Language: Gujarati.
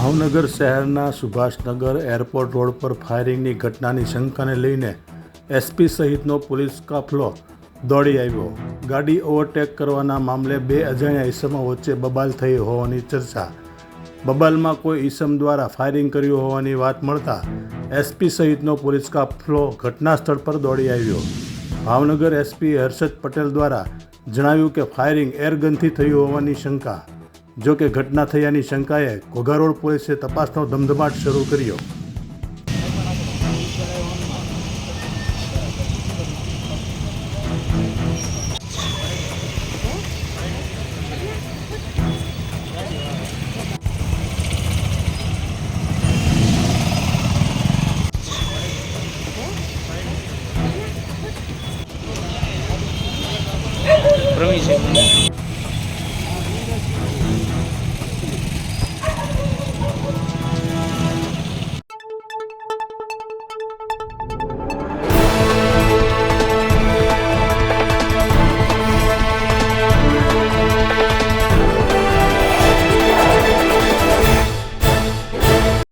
ભાવનગર શહેરના સુભાષનગર એરપોર્ટ રોડ પર ફાયરિંગની ઘટનાની શંકાને લઈને એસપી સહિતનો પોલીસ કાફલો દોડી આવ્યો. ગાડી ઓવરટેક કરવાના મામલે બે અજાણ્યા ઈસમો વચ્ચે બબાલ થઈ હોવાની ચર્ચા. બબાલમાં કોઈ ઈસમ દ્વારા ફાયરિંગ કર્યું હોવાની વાત મળતા એસપી સહિતનો પોલીસ કાફલો ઘટના સ્થળ પર દોડી આવ્યો. ભાવનગર એસપી હર્ષદ પટેલ દ્વારા જણાવ્યું કે ફાયરિંગ એરગનથી થયું હોવાની શંકા. જો કે ઘટના થયાની શંકાએ ઘોઘા રોડ પોલીસે તપાસનો ધમધમાટ શરૂ કર્યો.